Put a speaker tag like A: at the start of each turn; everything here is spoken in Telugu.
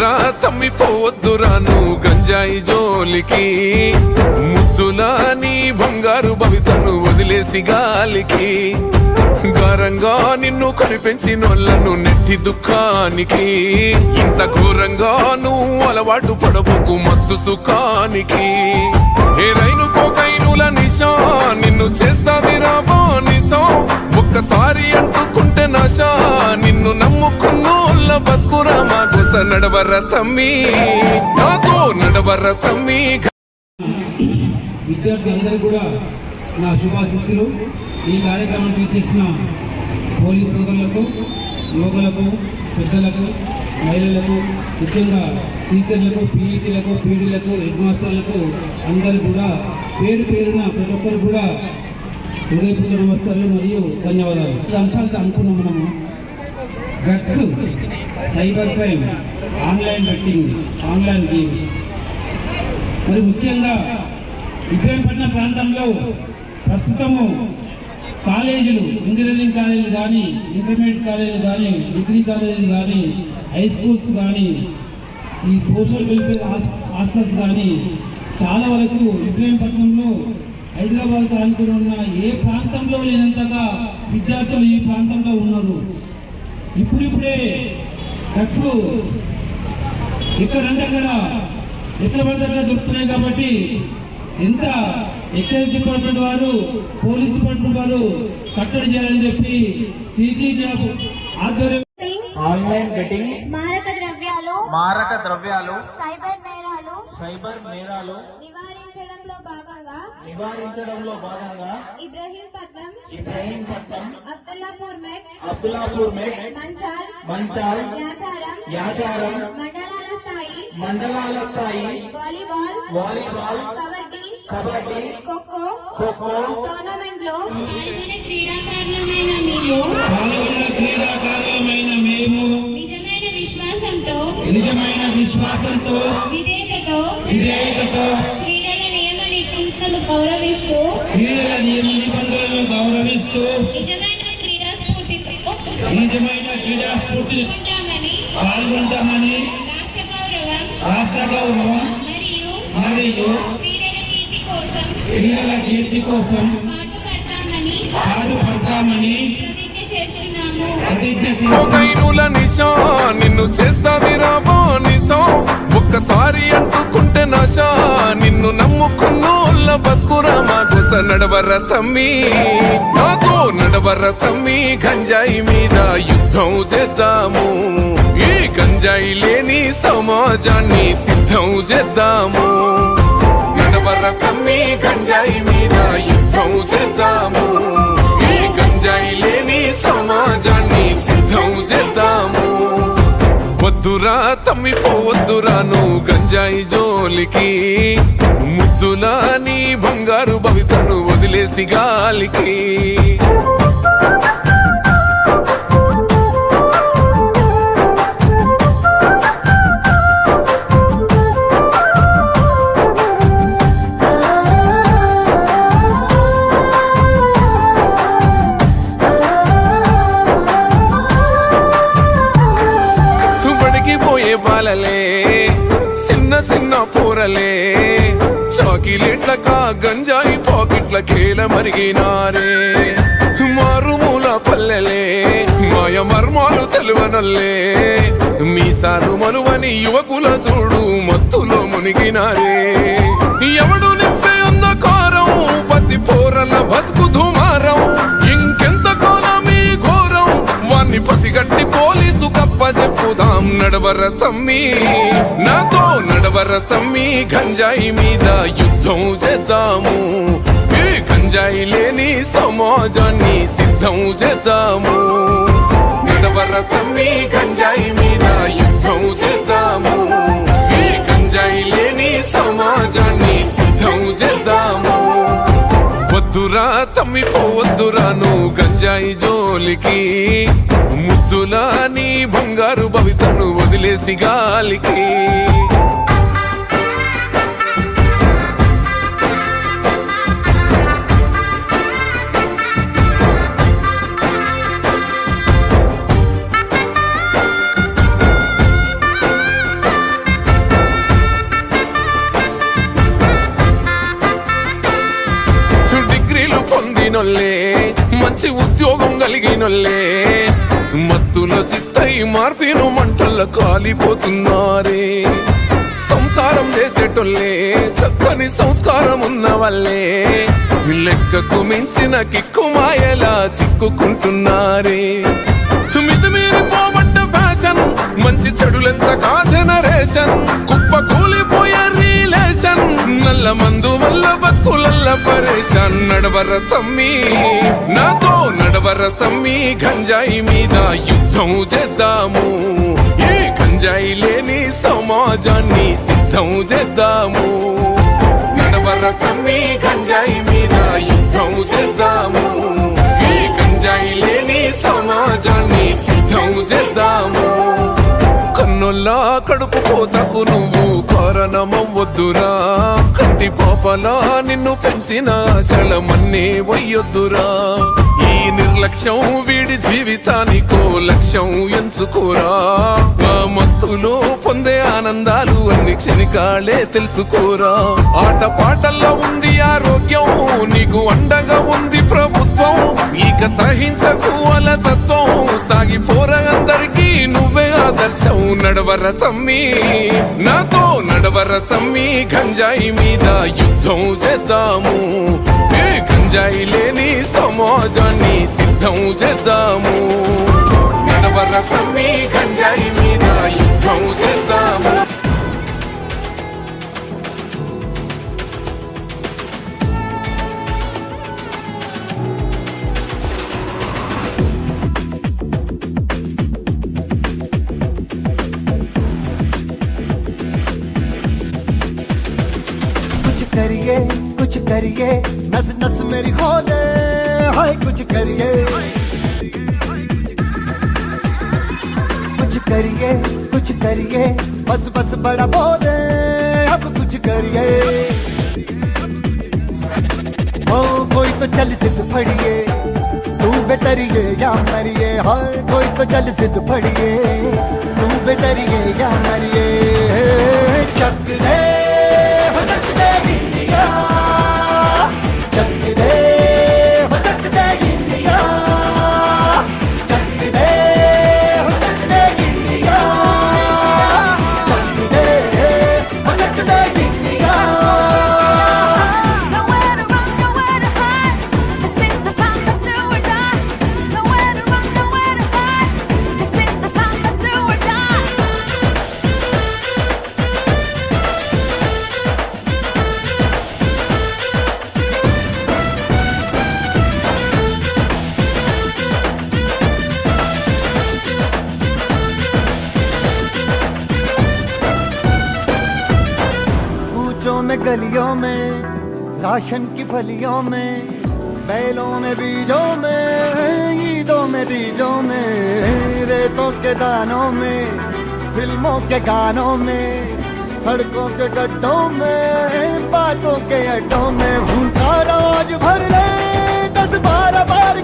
A: వద్దురా తమ్మిపోవద్దురా నువ్వు గంజాయి జోలికి, ముద్దులా నీ బంగారు భవితను వదిలేసి గాలికి, ఘోరంగా నిన్ను కనిపెంచినోళ్ళను నెట్టి దుఃఖానికి, ఇంత ఘోరంగా నువ్వు అలవాటు పడబోకు మత్తు సుఖానికి. ఏ రైను కోకైనుల నిశా నిన్ను చేస్తాది రాబో నిశా, ఒక్కసారి అంటుకుంటే నశా నిన్ను నమ్ముకున్నోళ్ళ బతుకురా మా గుస నడవర తమ్మి, నాతో నడవర తమ్మి.
B: విద్యార్థులందరూ కూడా నా శుభాశిస్సులు. ఈ కార్యక్రమానికి చేసిన పోలీస్ సోదరులకు, యువకులకు, పెద్దలకు, మహిళలకు, ముఖ్యంగా టీచర్లకు, పీఈటీలకు, పీడీలకు, హెడ్ మాస్టర్లకు అందరూ కూడా పేరు పేరున ప్రతి ఒక్కరు కూడా హృదయపూర్వక నమస్కారాలు మరియు ధన్యవాదాలు. ఈ అంశాలతో అనుకున్నాం మనము drugs, cyber crime, online betting, online games, మరి ముఖ్యంగా ఇబ్రహీంపట్నం ప్రాంతంలో ప్రస్తుతము కాలేజీలు, ఇంజనీరింగ్ కాలేజీలు కానీ, ఇంటర్మీడియట్ కాలేజీలు కానీ, డిగ్రీ కాలేజీలు కానీ, హై స్కూల్స్ కానీ, ఈ సోషల్ వెల్ఫేర్ హాస్టల్స్ కానీ చాలా వరకు ఇబ్రహీంపట్నంలో హైదరాబాద్కు అనుకుని ఉన్న ఏ ప్రాంతంలో లేనంతగా విద్యార్థులు ఈ ప్రాంతంలో ఉన్నారు. ఇప్పుడిప్పుడే డ్రగ్స్ ఎక్కడంటే అక్కడ ఎక్కడ పడితే అక్కడ దొరుకుతున్నాయి కాబట్టి ఎంత ఎక్సైజ్ డిపార్ట్మెంట్ వారు, పోలీస్ డిపార్ట్మెంట్ వారు కట్టడి చేయాలని చెప్పి టీజీ జాబ్ ఆధ్వర్యం
C: ఆన్లైన్ బెట్టింగ్, మారక ద్రవ్యాలు, సైబర్ నేరాలు నివారించడంలో భాగంగా ఇబ్రహీంపట్నం, అబ్దుల్లాపూర్ మెట్, మంచాల్, యాచారం మండలాల స్థాయి వాలీబాల్, కబడ్డీ, ఖోఖో టోర్నమెంట్లో క్రీడాకారులమైన మేము నిజమైన విశ్వాసంతో విధేయతతో క్రీడల నియమ నిబంధనలను గౌరవిస్తూ నిజమైన క్రీడా స్ఫూర్తిని పాల్గొంటామని రాష్ట్ర గౌరవం మరియు క్రీడల కీర్తి కోసం పాటుపడతామని
A: కోకైనుల నిశా నిన్ను చేస్తాది రాబో నిశా, ఒక్కసారి అంటుకుంటే నశా నిన్ను నమ్ముకున్నోళ్ళ బతుకురా మా గుస నడవర తమ్మి, నాతో నడవర తమ్మి. గంజాయి మీద యుద్ధం చేద్దాము, ఈ గంజాయి లేని సమాజాన్ని సిద్ధం చేద్దాము. నడవర తమ్మి గంజాయి మీద యుద్ధం చేద్దాము, ఈ గంజాయి లేని సమాజాన్ని సిద్ధం చేద్దాము. వద్దురా తమ్మిపోవద్దురా నువ్వు గంజాయి జోలికి, ముద్దులా నీ బంగారు భవితను వదిలేసి గాలికి. బాలలే చిన్న చిన్న పూరలే చాకిలేట్లకా గంజాయి పాకెట్ల కేల మరిగినారే, మారుమూల పల్లెలే మాయ మర్మాలు తెలువనల్లే, మీసారు మనువని యువకుల చూడు మత్తులో మునిగినారే. ఎవడు నింపే అంధకారం పసి పోరల బతుకు దుమారం, ఇంకెంత కాలం ఈ ఘోరం వాన్ని పసిగట్టి పోలీసు కప్పజెప్పుదాం. నడవర తమ్మి, నాతో నడవర తమ్మి. గంజాయి మీద యుద్ధం చేద్దాము, ఈ గంజాయి లేని సమాజాన్ని సిద్ధం చేద్దాము. నడవర తమ్మి గంజాయి మీద యుద్ధం చేద్దాము, ఈ గంజాయి లేని సమాజాన్ని సిద్ధం చేద్దాము. వద్దురా తమ్మిపోవద్దురా నువ్వు గంజాయి జోలికి, ముద్దులా నీ బంగారు భవితను వదిలేసి గాలికి. మంచి ఉద్యోగం కలిగినోళ్ళే మత్తులో చిత్తై మార్పిను మంటల్లో కాలిపోతున్నారే. సంసారం చేసేటోళ్ళే చక్కని సంస్కారం ఉన్న వాళ్ళే లెక్కకు మించిన కిక్కు మాయలా చిక్కుకుంటున్నారే. మితిమీరి పోబడ్డ ఫ్యాషన్ మంచి చెడులెంత కా జనరేషన్ కుప్ప కూలిపోయే రిలేషన్ నల్ల మందు వల్ల బతుకులల్ల పరేషాన్. నడవర తమ్మి నాతో నడవర తమ్మి గంజాయి మీద యుద్ధం చేద్దాము. ఈ గంజాయి లేని సమాజాన్ని సిద్ధం చేద్దాము. నడవర తమ్మి గంజాయి మీద యుద్ధం చేద్దాము. ఈ గంజాయి లేని సమాజాన్ని సిద్ధం చేద్దాము. కన్నుల్లా కడుపు పోతకు నువ్వు కారణమవ్వొద్దురా. కంటి పాపలా నిన్ను పెంచిన ఆశలమన్నీ వయ్యొద్దురా. ఈ నిర్లక్ష్యం వీడి జీవితానికో లక్ష్యం ఎంచుకోరా. ఆ మత్తులో పొందే ఆనందాలు అన్ని క్షణికాలే తెలుసుకోరా. ఆట పాటల్లో ఉంది ఆరోగ్యం నీకు అండగా ఉంది ప్రభుత్వం. ఇక సహించకు అలసత్వం సాగిపోరా అందరికీ నువ్వే ఆదర్శం. నడవర తమ్మి నాతో నడవర తమ్మి గంజాయి మీద యుద్ధం చేద్దాము. ఏ గంజాయి లేని సమాజాన్ని సిద్ధం చేద్దాము. నడవర తమ్మి గంజాయి మీద యుద్ధం చేద్దాము.
D: कुछ करिए नस नस मेरी खोले हाय कुछ करिए बस बस बड़ा बोले अब कुछ करिए ओ कोई तो चल सिद्ध फड़िए तू बेतरिए या मरिए हाय कोई तो चल सिद्ध फड़िए तू बेतरिए या मरिए चक दे में गलियों में राशन की फलियों में बैलों में बीजों में ईदों में बीजों में रेतों के दानों में फिल्मों के गानों में सड़कों के गड्ढों में बातों के अड्डों में भूखा रोज भर ले 10-12 बार